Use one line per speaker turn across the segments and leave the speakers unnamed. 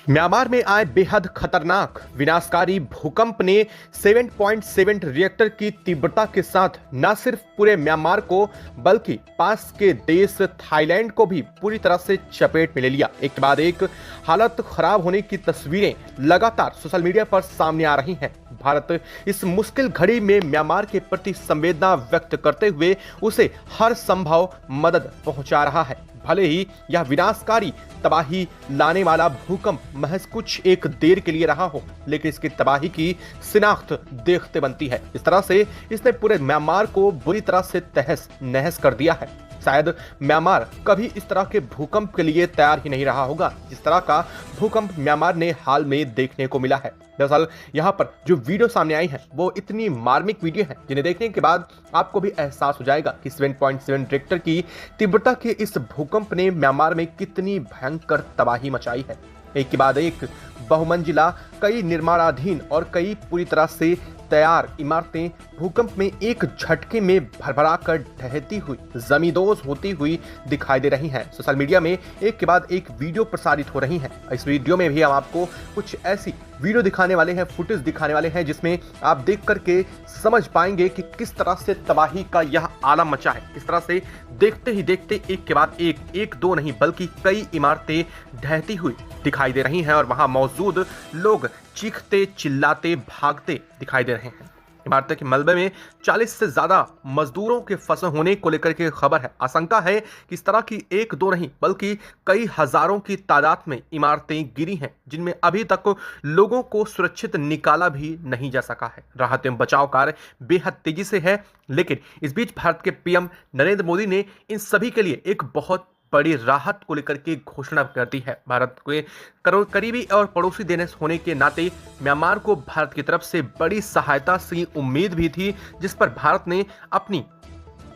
Myanmar में आए बेहद खतरनाक विनाशकारी भूकंप ने 7.7 रिएक्टर की तीव्रता के साथ न सिर्फ पूरे म्यांमार को बल्कि पास के देश थाईलैंड को भी पूरी तरह से चपेट में ले लिया। एक के बाद एक हालत खराब होने की तस्वीरें लगातार सोशल मीडिया पर सामने आ रही हैं। भारत इस मुश्किल घड़ी में म्यांमार के प्रति संवेदना व्यक्त करते हुए उसे हर संभव मदद पहुंचा रहा है। भले ही यह विनाशकारी तबाही लाने वाला भूकंप महज कुछ एक देर के लिए रहा हो, लेकिन इसकी तबाही की शिनाख्त देखते बनती है। इस तरह से इसने पूरे म्यांमार को बुरी तरह से तहस नहस कर दिया है। शायद म्यांमार कभी इस तरह के भूकंप के लिए तैयार ही नहीं रहा होगा जिस तरह का भूकंप म्यांमार ने हाल में देखने को मिला है। दरअसल यहाँ पर जो वीडियो सामने आई है वो इतनी मार्मिक वीडियो है जिन्हें देखने के बाद आपको भी एहसास हो जाएगा कि 7.7 रिक्टर की तीव्रता के इस भूकंप ने म्यांमार में कितनी भयंकर तबाही मचाई है। एक के बाद एक बहुमंजिला, कई निर्माणाधीन और कई पूरी तरह से तैयार इमारतें भूकंप में एक झटके में भरभरा कर ढहती हुई, जमींदोज होती हुई दिखाई दे रही हैं। सोशल मीडिया में एक के बाद एक वीडियो प्रसारित हो रही हैं। इस वीडियो में भी हम आपको कुछ ऐसी वीडियो दिखाने वाले हैं, फुटेज दिखाने वाले हैं जिसमें आप देख करके समझ पाएंगे कि किस तरह से तबाही का यह आलम मचा है। किस तरह से देखते ही देखते एक के बाद एक दो नहीं बल्कि कई इमारतें ढहती हुई दिखाई दे रही हैं और वहां मौजूद लोग चीखते चिल्लाते भागते दिखाई दे रहे हैं। इमारतों के मलबे में 40 से ज्यादा मजदूरों के फंसे होने को लेकर के खबर है। आशंका है कि इस तरह की एक दो नहीं बल्कि कई हजारों की तादाद में इमारतें गिरी हैं जिनमें अभी तक लोगों को सुरक्षित निकाला भी नहीं जा सका है। राहत एवं बचाव कार्य बेहद तेजी से है, लेकिन इस बीच भारत के पीएम नरेंद्र मोदी ने इन सभी के लिए एक बहुत बड़ी राहत को लेकर के घोषणा कर दी है। भारत के करीबी और पड़ोसी देश होने के नाते म्यांमार को भारत की तरफ से बड़ी सहायता की उम्मीद भी थी, जिस पर भारत ने अपनी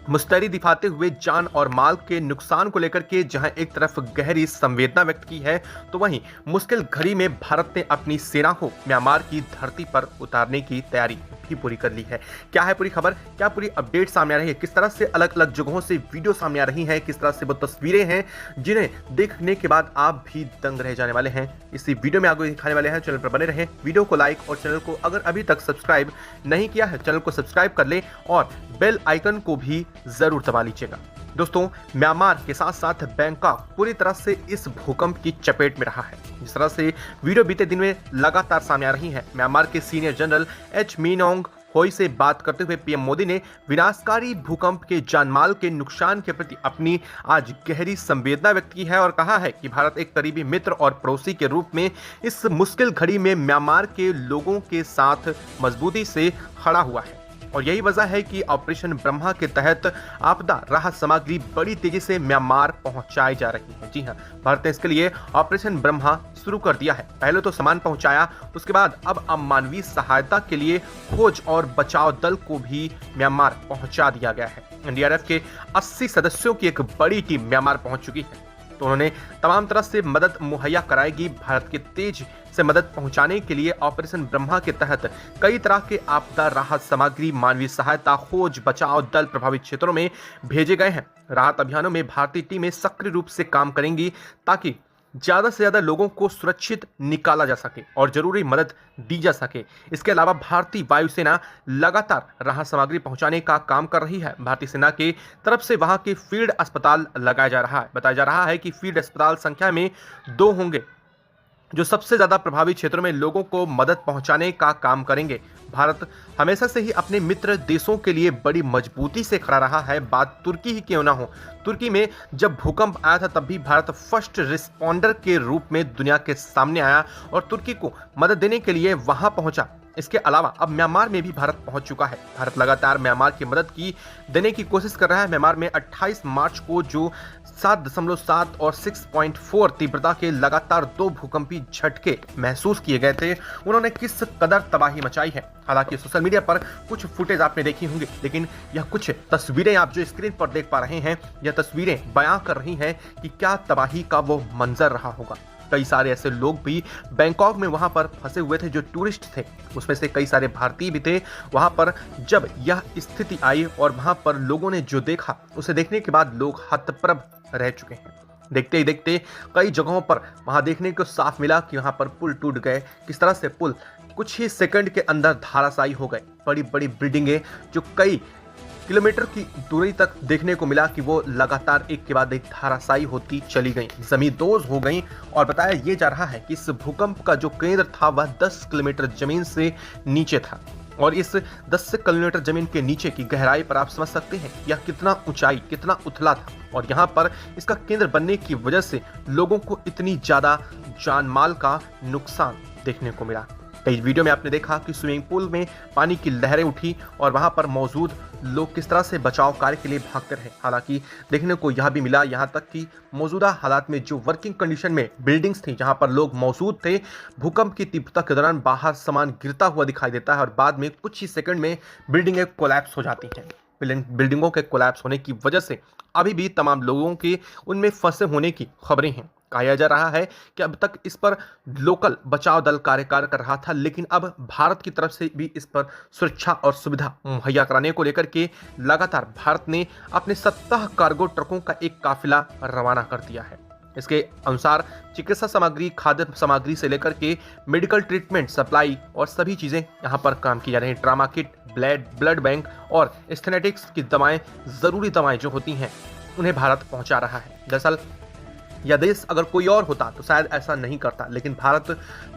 मुस्तैदी दिखाते हुए जान और माल के नुकसान को लेकर के जहां एक तरफ गहरी संवेदना व्यक्त की है, तो वहीं मुश्किल घड़ी में भारत ने अपनी सेना को म्यांमार की धरती पर उतारने की तैयारी भी पूरी कर ली है। क्या है पूरी खबर, क्या पूरी अपडेट सामने आ रही है, किस तरह से अलग अलग जगहों से वीडियो सामने आ रही हैं, किस तरह से वो तस्वीरें हैं जिन्हें देखने के बाद आप भी दंग रह जाने वाले हैं, इसी वीडियो में आपको दिखाने वाले हैं। चैनल पर बने रहें, वीडियो को लाइक और चैनल को अगर अभी तक सब्सक्राइब नहीं किया है चैनल को सब्सक्राइब कर ले और बेल आइकन को भी जरूर दबा लीजिएगा। दोस्तों, म्यांमार के साथ साथ बैंकॉक पूरी तरह से इस भूकंप की चपेट में रहा है। जिस तरह से वीडियो बीते दिन में लगातार सामने आ रही है, म्यांमार के सीनियर जनरल एच मीनोंग होई से बात करते हुए पीएम मोदी ने विनाशकारी भूकंप के जानमाल के नुकसान के प्रति अपनी आज गहरी संवेदना व्यक्त की है और कहा है कि भारत एक करीबी मित्र और पड़ोसी के रूप में इस मुश्किल घड़ी में म्यांमार के लोगों के साथ मजबूती से खड़ा हुआ है और यही वजह है कि ऑपरेशन ब्रह्मा के तहत आपदा राहत सामग्री बड़ी तेजी से म्यांमार पहुंचाई जा रही है। जी हां, भारत ने इसके लिए ऑपरेशन ब्रह्मा शुरू कर दिया है। पहले तो सामान पहुंचाया, उसके बाद अब मानवीय सहायता के लिए खोज और बचाव दल को भी म्यांमार पहुंचा दिया गया है। एनडीआरएफ के 80 सदस्यों की एक बड़ी टीम म्यांमार पहुंच चुकी है, तो उन्होंने तमाम तरह से मदद मुहैया कराएगी। भारत के तेज से मदद पहुंचाने के लिए ऑपरेशन ब्रह्मा के तहत कई तरह के आपदा राहत सामग्री, मानवीय सहायता, खोज बचाव दल प्रभावित क्षेत्रों में भेजे गए हैं। राहत अभियानों में भारतीय टीमें सक्रिय रूप से काम करेंगी ताकि ज्यादा से ज्यादा लोगों को सुरक्षित निकाला जा सके और जरूरी मदद दी जा सके। इसके अलावा भारतीय वायुसेना लगातार राहत सामग्री पहुंचाने का काम कर रही है। भारतीय सेना की तरफ से वहां के फील्ड अस्पताल लगाया जा रहा है। बताया जा रहा है कि फील्ड अस्पताल संख्या में 2 होंगे जो सबसे ज्यादा प्रभावित क्षेत्रों में लोगों को मदद पहुंचाने का काम करेंगे। भारत हमेशा से ही अपने मित्र देशों के लिए बड़ी मजबूती से खड़ा रहा है। बात तुर्की ही क्यों ना हो, तुर्की में जब भूकंप आया था तब भी भारत फर्स्ट रिस्पॉन्डर के रूप में दुनिया के सामने आया और तुर्की को मदद देने के लिए वहां पहुंचा। इसके अलावा अब म्यांमार में भी भारत पहुंच चुका है। भारत लगातार म्यांमार की मदद की देने की कोशिश कर रहा है। म्यांमार में 28 मार्च को जो 7.7 और 6.4 तीव्रता के लगातार 2 भूकंपी झटके महसूस किए गए थे, उन्होंने किस कदर तबाही मचाई है। हालांकि सोशल मीडिया पर कुछ फुटेज आपने देखी होंगी, लेकिन यह कुछ तस्वीरें आप जो स्क्रीन पर देख पा रहे हैं, यह तस्वीरें बयां कर रही हैं कि क्या तबाही का वो मंजर रहा होगा। कई सारे ऐसे लोग भी बैंकॉक में वहां पर फंसे हुए थे जो टूरिस्ट थे, उसमें से कई सारे भारतीय भी थे वहां पर जब यह स्थिति आई और वहां पर लोगों ने जो देखा उसे देखने के बाद लोग हतप्रभ रह चुके हैं। देखते ही देखते कई जगहों पर वहां देखने को साफ मिला कि वहां पर पुल टूट गए। किस तरह से पुल कुछ ही सेकंड के अंदर धराशायी हो गए। बड़ी बड़ी बिल्डिंगें जो कई किलोमीटर की दूरी तक देखने को मिला कि वो लगातार एक के बाद एक धराशायी होती चली गई, जमींदोज हो गई। और बताया ये जा रहा है कि इस भूकंप का जो केंद्र था वह 10 किलोमीटर जमीन से नीचे था। और इस 10 किलोमीटर जमीन के नीचे की गहराई पर आप समझ सकते हैं यह कितना ऊंचाई, कितना उथला था। और यहाँ पर इसका केंद्र बनने की वजह से लोगों को इतनी ज्यादा जान माल का नुकसान देखने को मिला। कई वीडियो में आपने देखा कि स्विमिंग पूल में पानी की लहरें उठी और वहां पर मौजूद लोग किस तरह से बचाव कार्य के लिए भागते रहे। हालांकि देखने को यह भी मिला, यहाँ तक कि मौजूदा हालात में जो वर्किंग कंडीशन में बिल्डिंग्स थी जहां पर लोग मौजूद थे, भूकंप की तीव्रता के दौरान बाहर सामान गिरता हुआ दिखाई देता है और बाद में कुछ ही सेकंड में बिल्डिंगें कोलैप्स हो जाती हैं। बिल्डिंगों के कोलैप्स होने की वजह से अभी भी तमाम लोगों के उनमें फंसे होने की खबरें हैं। कहा जा रहा है कि अब तक इस पर लोकल बचाव दल कार्य कर रहा था, लेकिन अब भारत की तरफ से भी इस पर सुरक्षा और सुविधा मुहैया कराने को लेकर के लगातार भारत ने अपने 17 कार्गो ट्रकों का एक काफिला रवाना कर दिया है। इसके अनुसार चिकित्सा सामग्री, खाद्य सामग्री से लेकर के मेडिकल ट्रीटमेंट सप्लाई और सभी चीजें यहाँ पर काम की जा रही हैं। ट्रामा किट, ब्लड बैंक और एस्थेनेटिक्स की दवाएं, जरूरी दवाएं जो होती हैं उन्हें भारत पहुंचा रहा है। दरअसल यह देश अगर कोई और होता तो शायद ऐसा नहीं करता, लेकिन भारत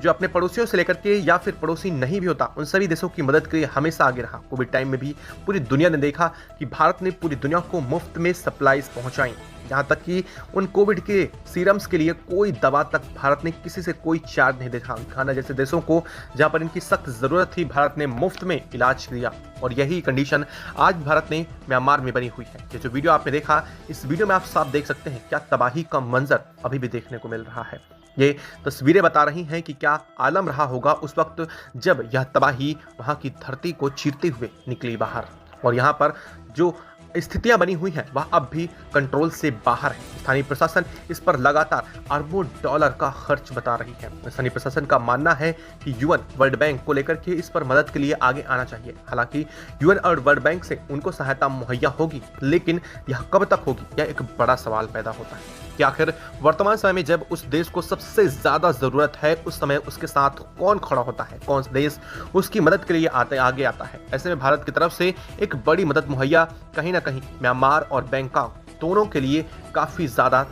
जो अपने पड़ोसियों से लेकर के या फिर पड़ोसी नहीं भी होता, उन सभी देशों की मदद के लिए हमेशा आगे रहा। कोविड टाइम में भी पूरी दुनिया ने देखा कि भारत ने पूरी दुनिया को मुफ्त में सप्लाईज पहुंचाई। यहाँ तक कि उन कोविड के सीरम्स के लिए कोई दवा तक भारत ने किसी से कोई चार्ज नहीं देखा। घाना जैसे देशों को जहाँ पर इनकी सख्त जरूरत थी, भारत ने मुफ्त में इलाज किया। और यही कंडीशन आज भारत ने म्यांमार में बनी हुई है। ये जो वीडियो आपने देखा, इस वीडियो में आप साफ देख सकते हैं क्या तबाही का मंजर अभी भी देखने को मिल रहा है। ये तस्वीरें बता रही हैं कि क्या आलम रहा होगा उस वक्त जब यह तबाही वहां की धरती को चीरते हुए निकली बाहर। और यहाँ पर जो स्थितियां बनी हुई हैं वह अब भी कंट्रोल से बाहर है। स्थानीय प्रशासन इस पर लगातार अरबों डॉलर का खर्च बता रही है। स्थानीय प्रशासन का मानना है कि यूएन वर्ल्ड बैंक को लेकर के इस पर मदद के लिए आगे आना चाहिए। हालांकि यूएन और वर्ल्ड बैंक से उनको सहायता मुहैया होगी, लेकिन यह कब तक होगी, यह एक बड़ा सवाल पैदा होता है कि आखिर वर्तमान समय में जब उस देश को सबसे ज्यादा जरूरत है, उस समय उसके साथ कौन खड़ा होता है, कौन सा देश उसकी मदद के लिए आगे आता है। ऐसे में भारत की तरफ से एक बड़ी मदद मुहैया कहीं ना कहीं म्यांमार और बैंकॉक दोनों के लिए काफी ज्यादा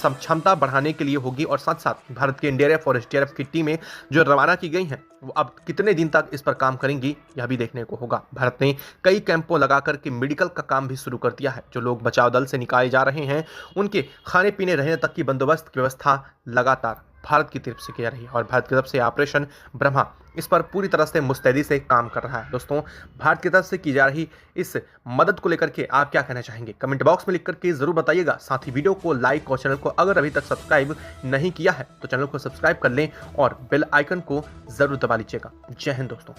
क्षमता बढ़ाने के लिए होगी। और साथ साथ भारत के एनडीआरएफ और एसडीआरएफ की टीमें जो रवाना की गई हैं वो अब कितने दिन तक इस पर काम करेंगी यह भी देखने को होगा। भारत ने कई कैंपों लगा करके मेडिकल का काम भी शुरू कर दिया है। जो लोग बचाव दल से निकाले जा रहे हैं उनके खाने पीने, रहने तक की बंदोबस्त की व्यवस्था लगातार भारत की तरफ से की जा रही है। और भारत की तरफ से ऑपरेशन ब्रह्मा इस पर पूरी तरह से मुस्तैदी से काम कर रहा है। दोस्तों, भारत की तरफ से की जा रही इस मदद को लेकर के आप क्या कहना चाहेंगे, कमेंट बॉक्स में लिख करके जरूर बताइएगा। साथ ही वीडियो को लाइक और चैनल को अगर अभी तक सब्सक्राइब नहीं किया है तो चैनल को सब्सक्राइब कर लें और बेल आइकन को जरूर दबा लीजिएगा। जय हिंद दोस्तों।